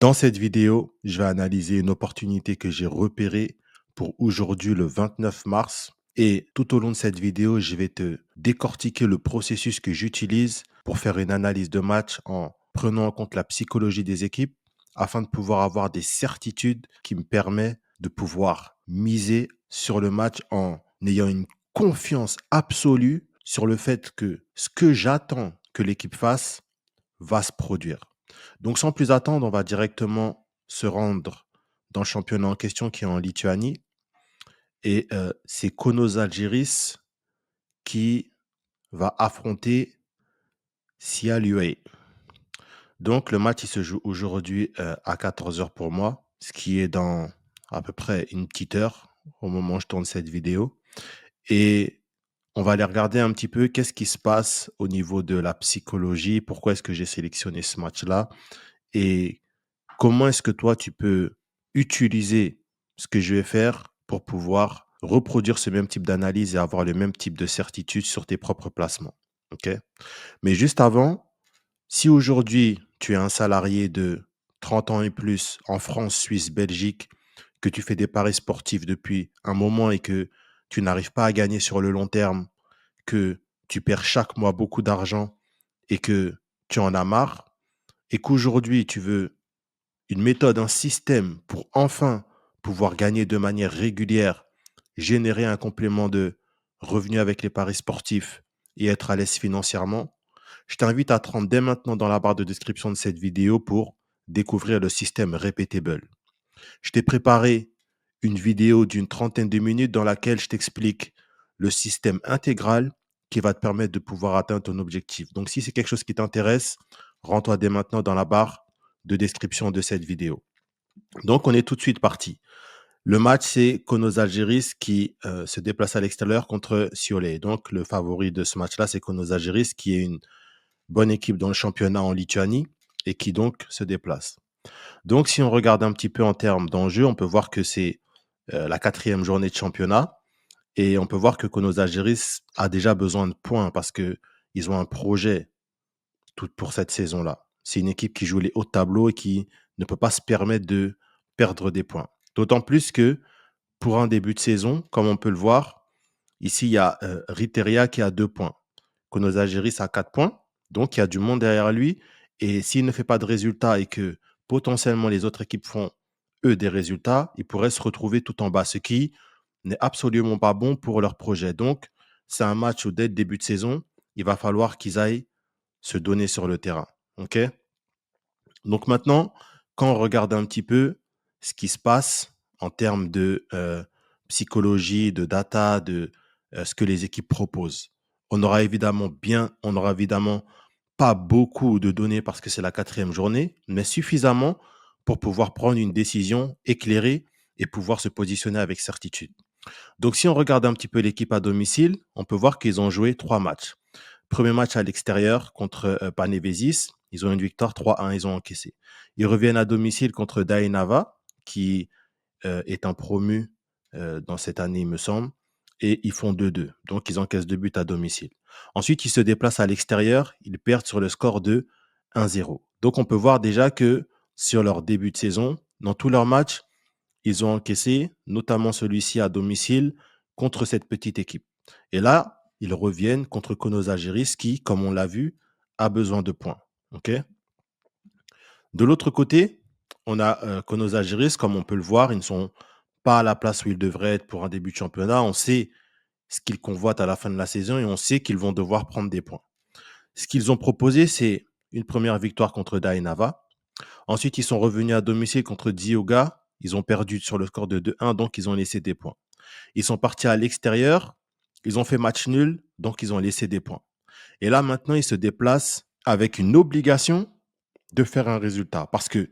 Dans cette vidéo, je vais analyser une opportunité que j'ai repérée pour aujourd'hui le 29 mars. Et tout au long de cette vidéo, je vais te décortiquer le processus que j'utilise pour faire une analyse de match en prenant en compte la psychologie des équipes afin de pouvoir avoir des certitudes qui me permettent de pouvoir miser sur le match en ayant une confiance absolue sur le fait que ce que j'attends que l'équipe fasse va se produire. Donc sans plus attendre, on va directement se rendre dans le championnat en question qui est en Lituanie et c'est Kauno Žalgiris qui va affronter Šiauliai. Donc le match, il se joue aujourd'hui, à 14 heures pour moi, ce qui est dans à peu près une petite heure au moment où je tourne cette vidéo et on va aller regarder un petit peu qu'est-ce qui se passe au niveau de la psychologie, pourquoi est-ce que j'ai sélectionné ce match-là et comment est-ce que toi, tu peux utiliser ce que je vais faire pour pouvoir reproduire ce même type d'analyse et avoir le même type de certitude sur tes propres placements? OK? Mais juste avant, si aujourd'hui, tu es un salarié de 30 ans et plus en France, Suisse, Belgique, que tu fais des paris sportifs depuis un moment et que tu n'arrives pas à gagner sur le long terme, que tu perds chaque mois beaucoup d'argent et que tu en as marre et qu'aujourd'hui, tu veux une méthode, un système pour enfin pouvoir gagner de manière régulière, générer un complément de revenus avec les paris sportifs et être à l'aise financièrement, je t'invite à te rendre dès maintenant dans la barre de description de cette vidéo pour découvrir le système Repeatable. Je t'ai préparé une vidéo d'une trentaine de minutes dans laquelle je t'explique le système intégral qui va te permettre de pouvoir atteindre ton objectif. Donc, si c'est quelque chose qui t'intéresse, rends-toi dès maintenant dans la barre de description de cette vidéo. Donc, on est tout de suite parti. Le match, c'est Kauno Žalgiris qui se déplace à l'extérieur contre Šiauliai. Donc, le favori de ce match-là, c'est Kauno Žalgiris qui est une bonne équipe dans le championnat en Lituanie et qui donc se déplace. Donc, si on regarde un petit peu en termes d'enjeu, on peut voir que c'est la quatrième journée de championnat et on peut voir que Kauno Žalgiris a déjà besoin de points parce qu'ils ont un projet tout pour cette saison-là. C'est une équipe qui joue les hauts tableaux et qui ne peut pas se permettre de perdre des points. D'autant plus que pour un début de saison, comme on peut le voir, ici, il y a Riteria qui a 2 points. Kauno Žalgiris a 4 points. Donc, il y a du monde derrière lui. Et s'il ne fait pas de résultats et que potentiellement les autres équipes font, eux, des résultats, ils pourraient se retrouver tout en bas, ce qui n'est absolument pas bon pour leur projet. Donc, c'est un match où, dès le début de saison, il va falloir qu'ils aillent se donner sur le terrain. OK? Donc maintenant, quand on regarde un petit peu ce qui se passe en termes de psychologie, de data, de ce que les équipes proposent, on n'aura évidemment pas beaucoup de données parce que c'est la quatrième journée, mais suffisamment pour pouvoir prendre une décision éclairée et pouvoir se positionner avec certitude. Donc, si on regarde un petit peu l'équipe à domicile, on peut voir qu'ils ont joué 3 matchs. Premier match à l'extérieur contre Panevesis. Ils ont une victoire 3-1, ils ont encaissé. Ils reviennent à domicile contre Dainava, qui est un promu dans cette année, il me semble. Et ils font 2-2. Donc, ils encaissent 2 buts à domicile. Ensuite, ils se déplacent à l'extérieur. Ils perdent sur le score de 1-0. Donc, on peut voir déjà que sur leur début de saison, dans tous leurs matchs, ils ont encaissé, notamment celui-ci à domicile, contre cette petite équipe. Et là, ils reviennent contre Kauno Žalgiris qui, comme on l'a vu, a besoin de points. OK? De l'autre côté, on a Kauno Žalgiris, comme on peut le voir, ils ne sont pas à la place où ils devraient être pour un début de championnat. On sait ce qu'ils convoitent à la fin de la saison et on sait qu'ils vont devoir prendre des points. Ce qu'ils ont proposé, c'est une première victoire contre Dainava. Ensuite, ils sont revenus à domicile contre Dioga. Ils ont perdu sur le score de 2-1, donc ils ont laissé des points. Ils sont partis à l'extérieur. Ils ont fait match nul, donc ils ont laissé des points. Et là, maintenant, ils se déplacent avec une obligation de faire un résultat parce que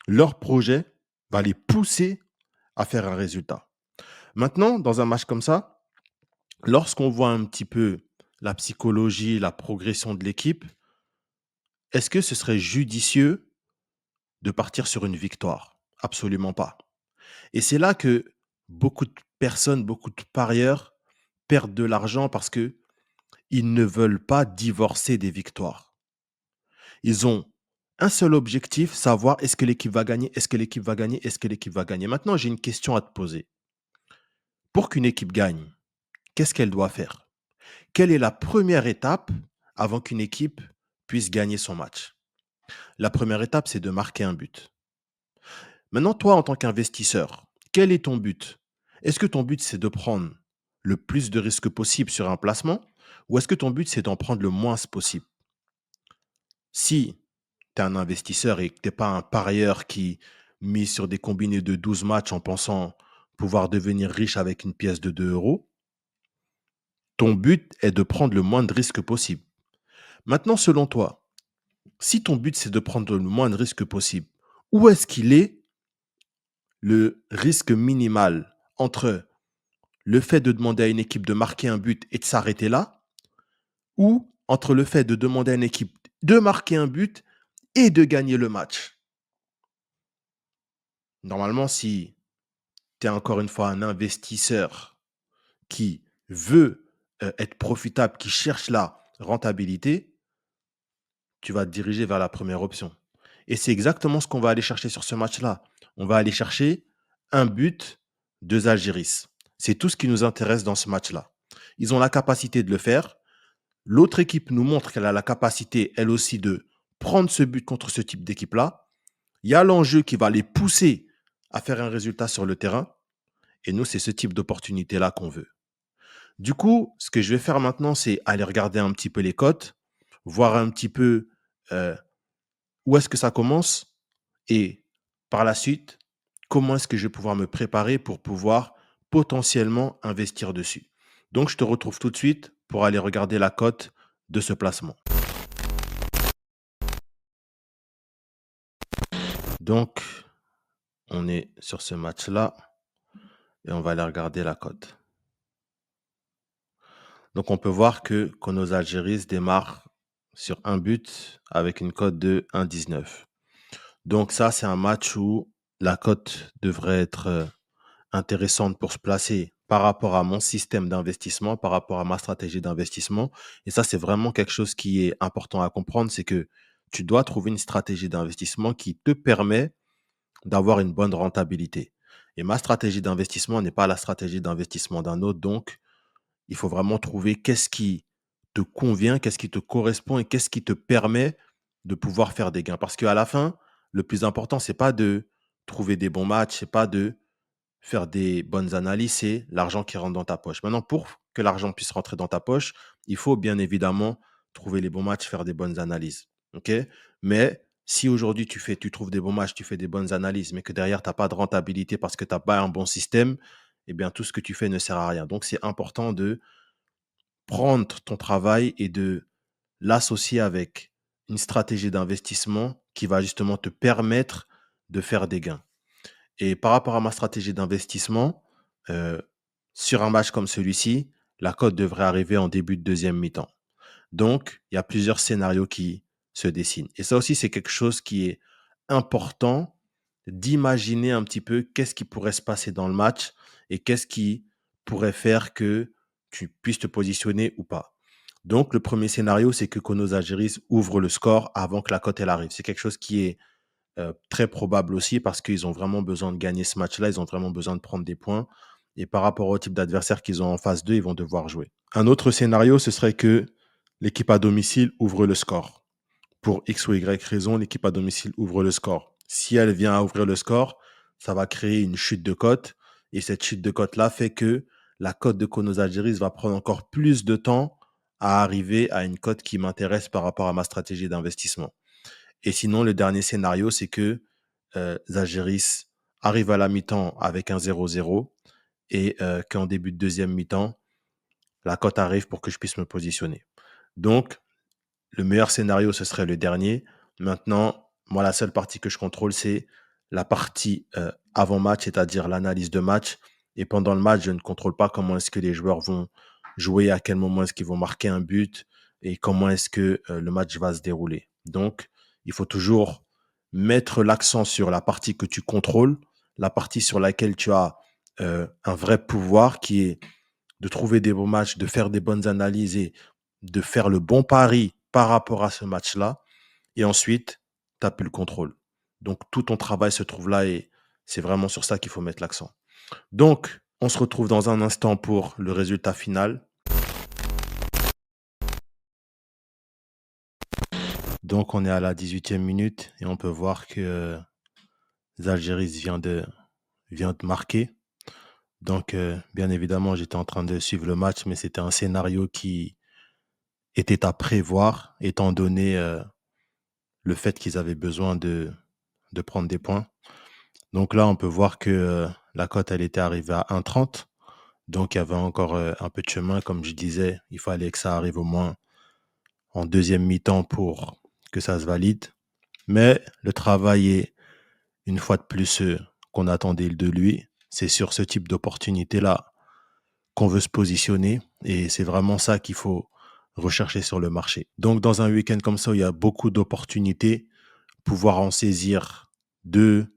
leur projet va les pousser à faire un résultat. Maintenant, dans un match comme ça, lorsqu'on voit un petit peu la psychologie, la progression de l'équipe, est-ce que ce serait judicieux de partir sur une victoire? Absolument pas. Et c'est là que beaucoup de personnes, beaucoup de parieurs perdent de l'argent parce que ils ne veulent pas divorcer des victoires. Ils ont Un seul objectif, savoir est-ce que l'équipe va gagner, est-ce que l'équipe va gagner, est-ce que l'équipe va gagner. Maintenant, j'ai une question à te poser. Pour qu'une équipe gagne, qu'est-ce qu'elle doit faire? Quelle est la première étape avant qu'une équipe puisse gagner son match? La première étape, c'est de marquer un but. Maintenant, toi, en tant qu'investisseur, quel est ton but? Est-ce que ton but, c'est de prendre le plus de risques possible sur un placement ou est-ce que ton but, c'est d'en prendre le moins possible? Si tu es un investisseur et que tu n'es pas un parieur qui mise sur des combinés de 12 matchs en pensant pouvoir devenir riche avec une pièce de 2 euros, ton but est de prendre le moins de risques possible. Maintenant, selon toi, si ton but, c'est de prendre le moins de risques possible, où est-ce qu'il est le risque minimal entre le fait de demander à une équipe de marquer un but et de s'arrêter là, ou entre le fait de demander à une équipe de marquer un but et de gagner le match? Normalement, si tu es encore une fois un investisseur qui veut être profitable, qui cherche la rentabilité, tu vas te diriger vers la première option. Et c'est exactement ce qu'on va aller chercher sur ce match-là. On va aller chercher un but de Zalgiris. C'est tout ce qui nous intéresse dans ce match-là. Ils ont la capacité de le faire. L'autre équipe nous montre qu'elle a la capacité, elle aussi, de prendre ce but contre ce type d'équipe-là. Il y a l'enjeu qui va les pousser à faire un résultat sur le terrain. Et nous, c'est ce type d'opportunité-là qu'on veut. Du coup, ce que je vais faire maintenant, c'est aller regarder un petit peu les cotes, voir un petit peu euh, où est-ce que ça commence et par la suite, comment est-ce que je vais pouvoir me préparer pour pouvoir potentiellement investir dessus. Donc, je te retrouve tout de suite pour aller regarder la cote de ce placement. Donc, on est sur ce match-là et on va aller regarder la cote. Donc, on peut voir que Konos Algérie démarre sur un but avec une cote de 1,19. Donc ça, c'est un match où la cote devrait être intéressante pour se placer par rapport à mon système d'investissement, par rapport à ma stratégie d'investissement. Et ça, c'est vraiment quelque chose qui est important à comprendre, c'est que tu dois trouver une stratégie d'investissement qui te permet d'avoir une bonne rentabilité. Et ma stratégie d'investissement n'est pas la stratégie d'investissement d'un autre. Donc, il faut vraiment trouver qu'est-ce qui te convient, qu'est-ce qui te correspond et qu'est-ce qui te permet de pouvoir faire des gains. Parce qu'à la fin, le plus important, c'est pas de trouver des bons matchs, c'est pas de faire des bonnes analyses, c'est l'argent qui rentre dans ta poche. Maintenant, pour que l'argent puisse rentrer dans ta poche, il faut bien évidemment trouver les bons matchs, faire des bonnes analyses. OK? Mais si aujourd'hui tu trouves des bons matchs, tu fais des bonnes analyses, mais que derrière, tu n'as pas de rentabilité parce que tu n'as pas un bon système, eh bien, tout ce que tu fais ne sert à rien. Donc, c'est important de prendre ton travail et de l'associer avec une stratégie d'investissement qui va justement te permettre de faire des gains. Et par rapport à ma stratégie d'investissement, heu, sur un match comme celui-ci, la cote devrait arriver en début de deuxième mi-temps. Donc, il y a plusieurs scénarios qui se dessinent. Et ça aussi, c'est quelque chose qui est important d'imaginer un petit peu qu'est-ce qui pourrait se passer dans le match et qu'est-ce qui pourrait faire que tu puisses te positionner ou pas. Donc, le premier scénario, c'est que Kono Žalgiris ouvre le score avant que la cote elle arrive. C'est quelque chose qui est très probable aussi parce qu'ils ont vraiment besoin de gagner ce match-là. Ils ont vraiment besoin de prendre des points. Et par rapport au type d'adversaire qu'ils ont en face d'eux, ils vont devoir jouer. Un autre scénario, ce serait que l'équipe à domicile ouvre le score. Pour X ou Y raison, l'équipe à domicile ouvre le score. Si elle vient à ouvrir le score, ça va créer une chute de cote. Et cette chute de cote-là fait que la cote de Konos Algérie va prendre encore plus de temps à arriver à une cote qui m'intéresse par rapport à ma stratégie d'investissement. Et sinon, le dernier scénario, c'est que Zalgiris arrive à la mi-temps avec un 0-0 et qu'en début de deuxième mi-temps, la cote arrive pour que je puisse me positionner. Donc, le meilleur scénario, ce serait le dernier. Maintenant, moi, la seule partie que je contrôle, c'est la partie avant-match, c'est-à-dire l'analyse de match. Et pendant le match, je ne contrôle pas comment est-ce que les joueurs vont jouer, à quel moment est-ce qu'ils vont marquer un but et comment est-ce que le match va se dérouler. Donc, il faut toujours mettre l'accent sur la partie que tu contrôles, la partie sur laquelle tu as un vrai pouvoir qui est de trouver des bons matchs, de faire des bonnes analyses et de faire le bon pari par rapport à ce match-là. Et ensuite, tu as plus le contrôle. Donc tout ton travail se trouve là et c'est vraiment sur ça qu'il faut mettre l'accent. Donc, on se retrouve dans un instant pour le résultat final. Donc, on est à la 18e minute et on peut voir que Zalgiris vient de marquer. Donc, bien évidemment, j'étais en train de suivre le match, mais c'était un scénario qui était à prévoir, étant donné le fait qu'ils avaient besoin de prendre des points. Donc là, on peut voir que la cote, elle était arrivée à 1,30. Donc, il y avait encore un peu de chemin. Comme je disais, il fallait que ça arrive au moins en deuxième mi-temps pour que ça se valide. Mais le travail est, une fois de plus, qu'on attendait de lui. C'est sur ce type d'opportunité-là qu'on veut se positionner. Et c'est vraiment ça qu'il faut rechercher sur le marché. Donc, dans un week-end comme ça, où il y a beaucoup d'opportunités, pouvoir en saisir deux,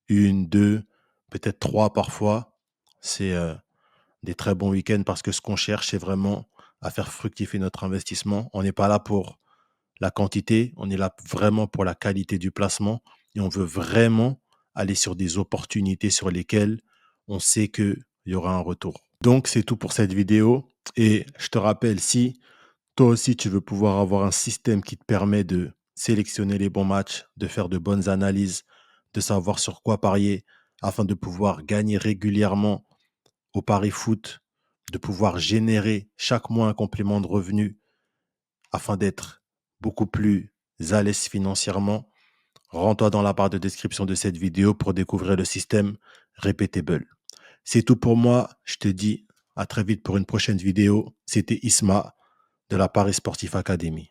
une, deux, peut-être trois parfois, c'est des très bons week-ends parce que ce qu'on cherche, c'est vraiment à faire fructifier notre investissement. On n'est pas là pour la quantité, on est là vraiment pour la qualité du placement et on veut vraiment aller sur des opportunités sur lesquelles on sait qu'il y aura un retour. Donc, c'est tout pour cette vidéo. Et je te rappelle, si toi aussi tu veux pouvoir avoir un système qui te permet de sélectionner les bons matchs, de faire de bonnes analyses, de savoir sur quoi parier afin de pouvoir gagner régulièrement au pari foot, de pouvoir générer chaque mois un complément de revenus afin d'être beaucoup plus à l'aise financièrement, rends-toi dans la barre de description de cette vidéo pour découvrir le système Repeatable. C'est tout pour moi. Je te dis à très vite pour une prochaine vidéo. C'était Isma de la Paris Sportif Academy.